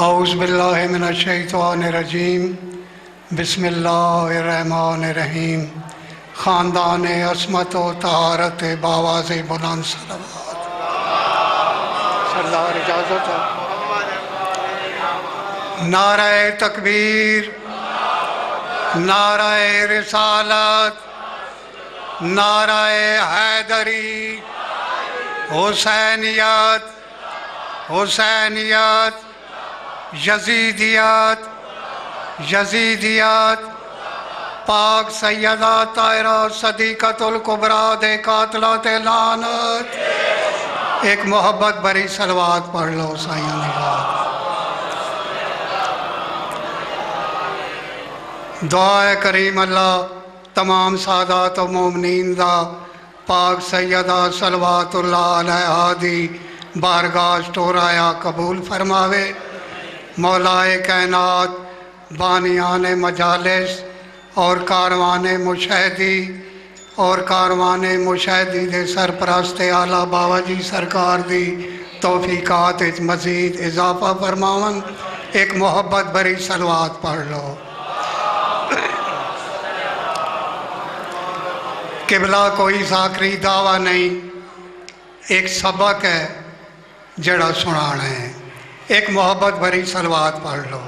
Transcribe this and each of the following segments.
اعوذ باللہ من الشیطان الرجیم بسم اللہ الرحمن الرحیم خاندان عصمت و طہارت باواز بلند صلوات سردار اجازت ہے نعرہ تکبیر نعرہ رسالت نعرہ حیدری حسینیت حسینیت یزیدیت یزیدیت پاک سیدہ طاہرہ صدیقۃ الکبریٰ دے قاتلات لعنت ایک محبت بری صلوات پڑھ لو سائیاں نگاہ دعائے کریم اللہ تمام سادات و مومنین دا پاک سیدہ صلوات اللہ علیہ دی بارگاہ ٹورایا قبول فرماوے مولائے کائنات بانیان مجالس اور کاروان مشاہدی دے سرپرست اعلیٰ بابا جی سرکار دی توفیقات مزید اضافہ فرماون ایک محبت بری صلوات پڑھ لو قبلہ کوئی ذاکری دعویٰ نہیں ایک سبق ہے جڑا سنانا ہے ایک محبت بھری صلوات پڑھ لو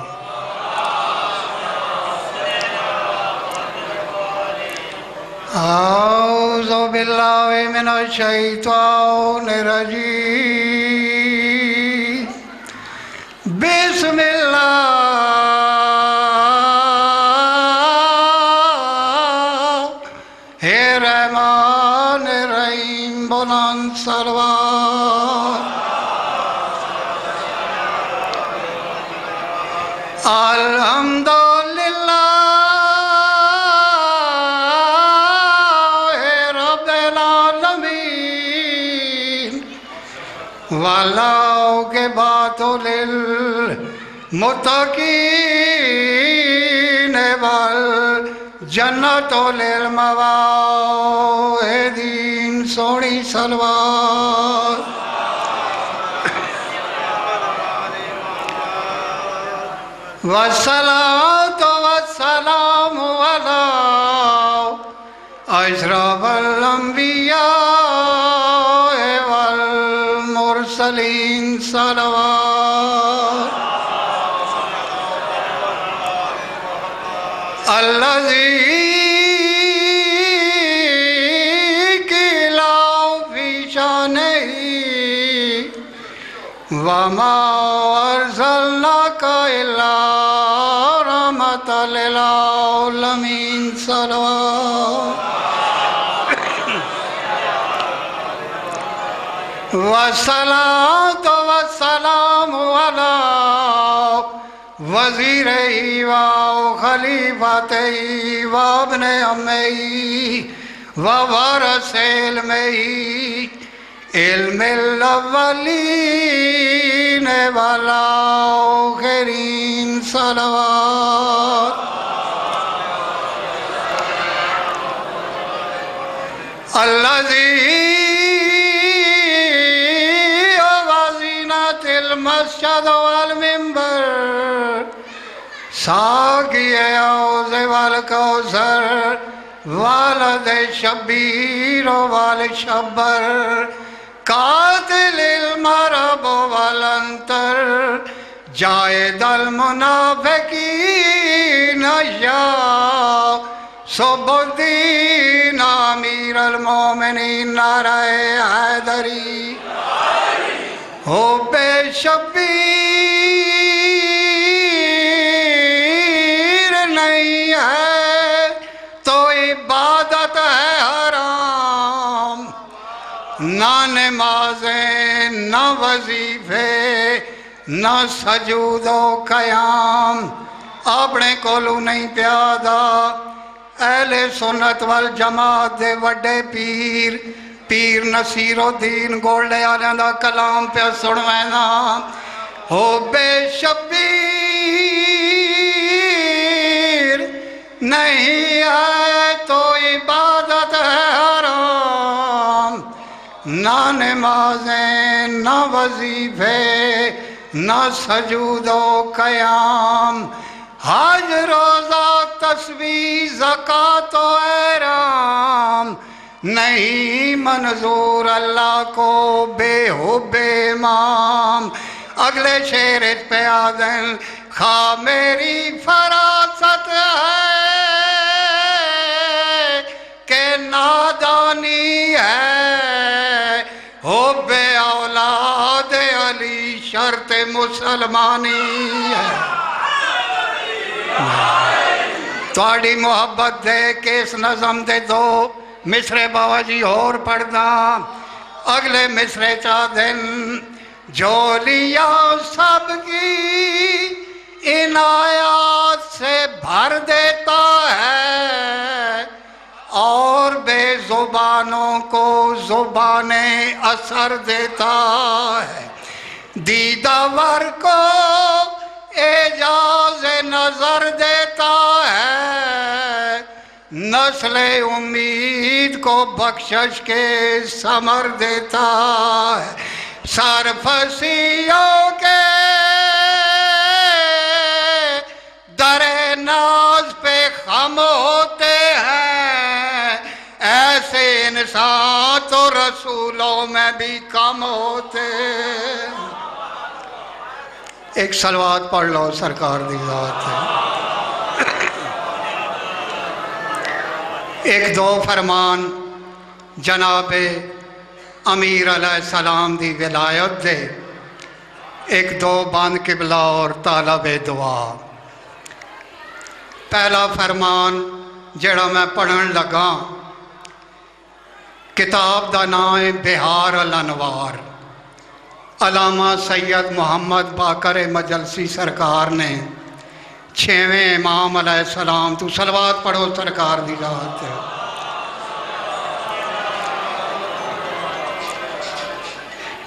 اعوذ باللہ من الشیطان الرجیم بسم اللہ الرحمن الرحیم بلند صلوات الحمدللہ رب العالمین والعاقبۃ للمتقین والجنۃ للموعدین سونی صلوات والصلاة والسلام على أشرف الأنبياء والمرسلين صلوات الذي قيل في شأنه وما أرسلناك إلا رحمة للعالمين صلوات والصلاة والسلام على وزيره وخليفته وابن عمه وورث علمه علم الاولین والآخرین صلوات الذی وزینت المسجد والمنبر ساقی عوض والکوثر والد شبیر والشبر قاتل المرب والانتر جائد المنافقین یا صب الدین امیر المومنین نعرہ حیدری ہو بے شبیر نہیں ہے تو عبادت ہے حرام نہ نمازیں نہ وظیفے نہ سجود و قیام اپنے کولو نہیں پیادا اہل سنت والجماعت دے وڈے پیر نصیر الدین گولڈے آلیاں دا کلام پہ سنوینا ہو بے شبیر نہیں ہے تو عبادت ہے حرام نمازیں نہ وظیفے نہ سجود و قیام، حج روزہ تسبیح زکوٰۃ و احرام، نہیں منظور اللہ کو بے حب امام۔ اگلے شعر پہ آدن خواہ میری فراست ہے کہ نادانی ہے، حب اولاد علی شرط مسلمانی ہے۔ تھوڑی محبت دے کے اس نظم دے دو مصرے بابا جی اور پڑھنا۔ اگلے مصرے چاہ دن جو لیا سب کی عنایات سے بھر دیتا ہے، اور بے زبانوں کو زبان اثر دیتا ہے، دیدہ ور کو اعجاز نظر دیتا ہے، نسل امید کو بخشش کے ثمر دیتا ہے، سرفسیوں کے در ناز پہ خم ہوتے ہیں، ایسے انسان تو رسولوں میں بھی کم ہوتے ہیں۔ ایک صلوات پڑھ لو سرکار دی ذات ہے۔ ایک دو فرمان جناب امیر علیہ السلام دی ولایت دے، ایک دو بند قبلہ اور طالب دعا۔ پہلا فرمان جڑا میں پڑھن لگا، کتاب دا نام ہے بہار الانوار، علامہ سید محمد باقر مجلسی سرکار نے 6ویں امام علیہ السلام تو صلوات پڑھو سرکار دی ذات ہے۔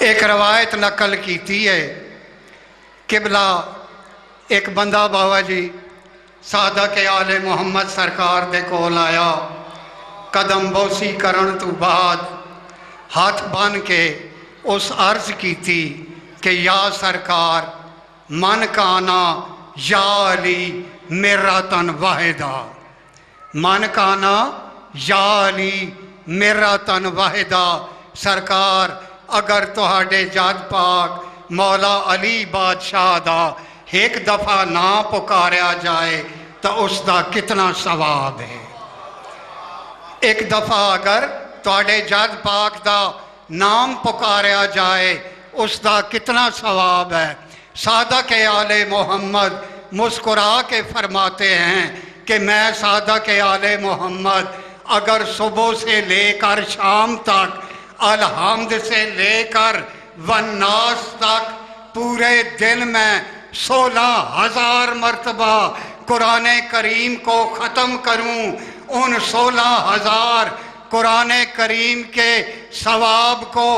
ایک روایت نقل کیتی ہے، قبلہ ایک بندہ بابا جی صادق آل محمد سرکار دے کول آیا، قدم بوسی کرن تو بعد ہاتھ بن کے اس عرض کیتی کہ یا سرکار من کانا یا علی مرتن واحدہ، من کانا یا علی مرتن واحدہ، سرکار اگر تہاڈے جد پاک مولا علی بادشاہ دا ایک دفعہ نہ پکاریا جائے تو اس دا کتنا ثواب ہے۔ ایک دفعہ اگر تہاڈے جد پاک دا نام پکاریا جائے اس دا کتنا ثواب ہے۔ صادق آل محمد مسکرا کے فرماتے ہیں کہ میں صادق آل محمد اگر صبح سے لے کر شام تک، الحمد سے لے کر والناس تک، پورے دن میں 16,000 مرتبہ قرآن کریم کو ختم کروں، ان 16,000 قرآن کریم کے ثواب کو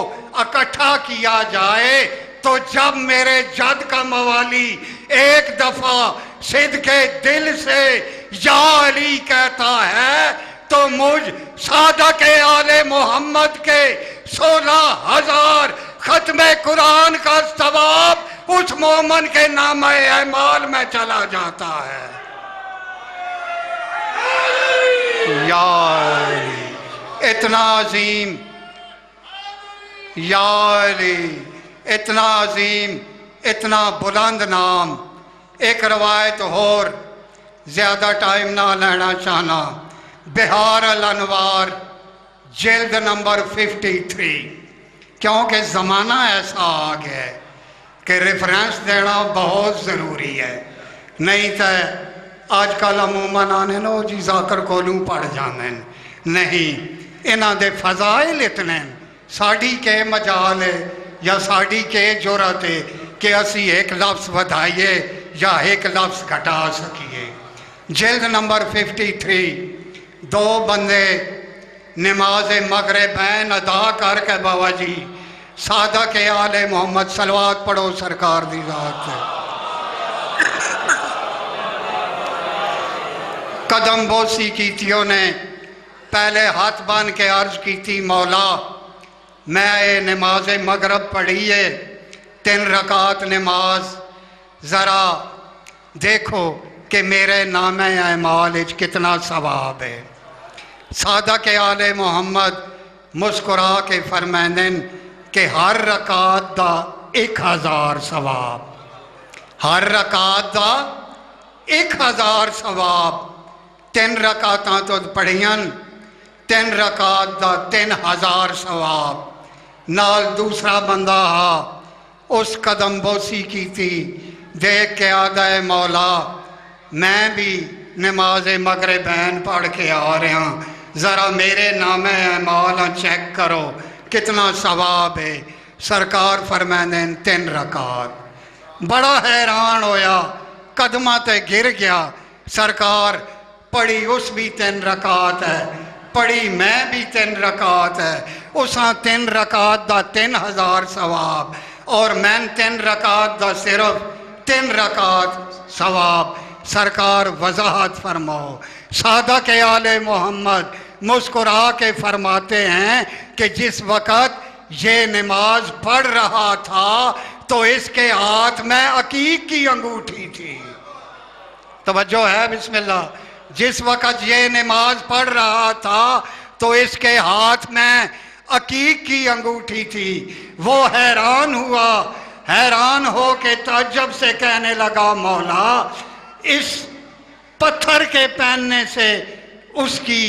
اکٹھا کیا جائے تو جب میرے جد کا موالی ایک دفعہ صدقے دل سے یا علی کہتا ہے تو مجھ صادق آل محمد کے 16,000 ختم قرآن کا ثواب اس مومن کے نامہ اعمال میں چلا جاتا ہے۔ یا علی اتنا عظیم، یا علی اتنا عظیم، اتنا بلند نام۔ ایک روایت اور زیادہ ٹائم نہ لینا چاہنا، بہار الانوار جلد نمبر 53، کیونکہ زمانہ ایسا آ گیا ہے کہ ریفرنس دینا بہت ضروری ہے، نہیں تو آج کل عموماً آنے نو جی ذاکر کولوں پڑھ جانے نہیں، انہاں دے فضائل اتنے ساڑی کے مجال ہے یا ساڑی کے جرات ہے کہ اسی ایک لفظ ودھائیے یا ایک لفظ گھٹا سکیے۔ جلد نمبر 53، دو بندے نماز مغربین ادا کر کے بابا جی صادق آل محمد صلوات پڑھو سرکار دی ذات ہے۔ قدم بوسی کیتیوں نے پہلے ہاتھ بان کے عرض کی تھی، مولا میں نماز مغرب پڑھی ہے 3 رکعت نماز، ذرا دیکھو کہ میرے نام اعمال کتنا ثواب ہے۔ صادق آل محمد مسکرا کے فرمائیں کہ ہر رکعت دا 1000 ثواب، ہر رکعت دا 1000 ثواب۔ 3 رکعتاں تو پڑھیاں، 3 رکعت دا 3000 ثواب۔ نال دوسرا بندہ ہا اس قدم بوسی کی تھی، دیکھ کے آدھا ہے مولا میں بھی نماز مغربین پڑھ کے آ رہا ہوں، ذرا میرے نام اعمال چیک کرو کتنا ثواب ہے۔ سرکار فرمائیں 3 رکعت۔ بڑا حیران ہویا، قدمہ تے گر گیا۔ سرکار پڑھی اس بھی 3 رکعت ہے، پڑھی میں بھی 3 رکعت ہے، اساں 3 رکعت دا 3000 ثواب، اور میں 3 رکعت دا صرف 3 رکعت ثواب۔ سرکار وضاحت فرماؤ۔ صادق آل محمد مسکرا کے فرماتے ہیں کہ جس وقت یہ نماز پڑھ رہا تھا تو اس کے ہاتھ میں عقیق کی انگوٹھی تھی۔ توجہ ہے؟ بسم اللہ۔ جس وقت یہ نماز پڑھ رہا تھا تو اس کے ہاتھ میں عقیق کی انگوٹھی تھی۔ وہ حیران ہوا، حیران ہو کے تعجب سے کہنے لگا مولا اس پتھر کے پہننے سے اس کی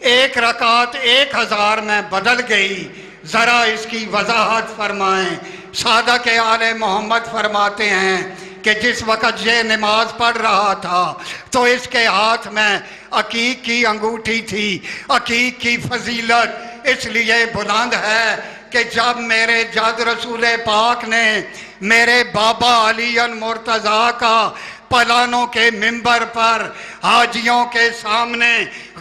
1 رکعت 1000 میں بدل گئی، ذرا اس کی وضاحت فرمائیں۔ صادق آل محمد فرماتے ہیں کہ جس وقت یہ نماز پڑھ رہا تھا تو اس کے ہاتھ میں عقیق کی انگوٹھی تھی۔ عقیق کی فضیلت اس لیے بلند ہے کہ جب میرے جد رسول پاک نے میرے بابا علی مرتضیٰ کا پلانوں کے منبر پر حاجیوں کے سامنے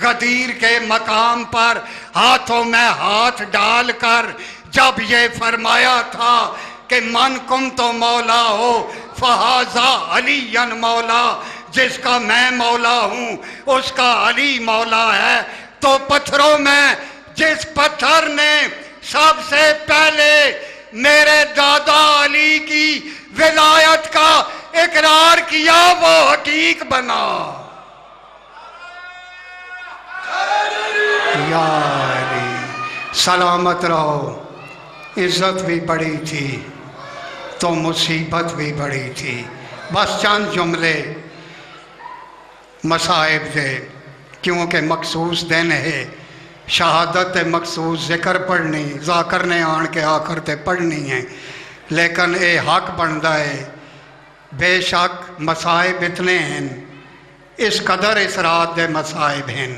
غدیر کے مقام پر ہاتھوں میں ہاتھ ڈال کر جب یہ فرمایا تھا کہ من کم تو مولا ہو فہذا علی مولا، جس کا میں مولا ہوں اس کا علی مولا ہے، تو پتھروں میں جس پتھر نے سب سے پہلے میرے دادا علی کی ولایت کا اقرار کیا وہ حقیق بنا۔ یا علی سلامت رہو۔ عزت بھی بڑی تھی تو مصیبت بھی بڑی تھی۔ بس چند جملے مصائب دے، کیونکہ مخصوص دن ہے، شہادت مخصوص ذکر پڑھنی، ذاکر نے آن کے آخر تے پڑھنی ہے، لیکن اے حق بندا ہے۔ بے شک مصائب اتنے ہیں، اس قدر اس رات دے مصائب ہیں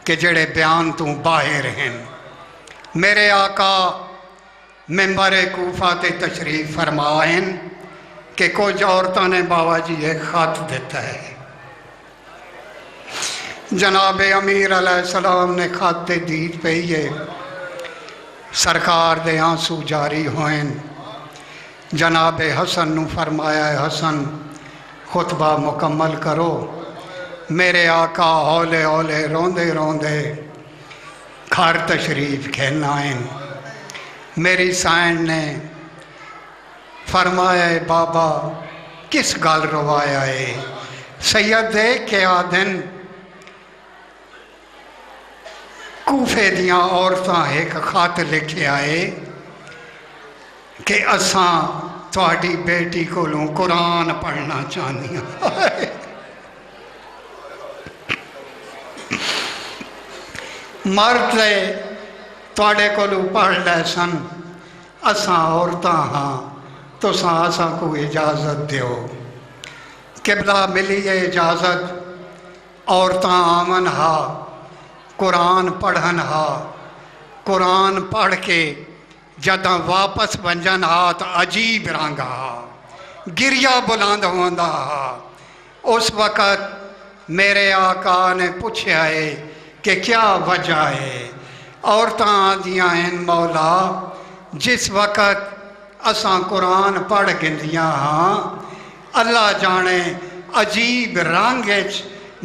کہ جڑے بیان تو باہر ہیں۔ میرے آقا ممبر کوفہ تے تشریف فرمائیں کہ کچھ عورتوں نے بابا جی ایک خط دیتا ہے۔ جناب امیر علیہ السلام نے خط دید پئی ہے، سرکار دے آنسو جاری ہوئیں۔ جناب حسن نو فرمایا ہے حسن خطبہ مکمل کرو۔ میرے آقا ہولے ہولے روندے روندے گھر تشریف کھین آئیں۔ میری سائن نے فرمایا ہے بابا کس گل روایا ہے؟ سید دیکھ کے آدھن کوفے دیاں عورتاں ایک خط لکھے آئے کہ اساں تہاڈی بیٹی کولوں قرآن پڑھنا چاہنی ہیں۔ مرد لے تہاڈے کولوں پڑھ لے سن، اساں عورتاں ہاں تساں اساں کو اجازت دیو۔ قبلہ ملی ہے اجازت، عورتاں آمن ہا قرآن پڑھن ہا، قرآن پڑھ کے جداں واپس ونجن ہا تو عجیب رنگ ہا، گریہ بلند ہوندا ہا۔ اس وقت میرے آقا نے پوچھا ہے کہ کیا وجہ ہے؟ عورتاں آدیاں ہیں مولا جس وقت اساں قرآن پڑھ گندیاں ہاں اللہ جانے عجیب رنگ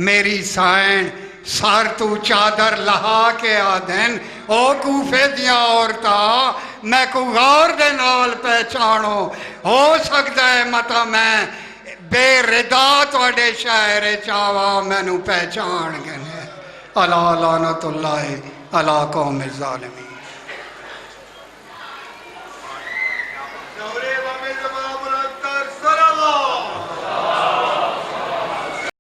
میری سائن سار تو چادر لہا کے آدین او کوفے دیاں عورتاں میں کو غور دے نال پہچانو ہو سکتا ہے متا میں بے ردا توڑے شاعر چاوا میں نو پہچان گئے الا لعنت اللہ علی قوم الظالمین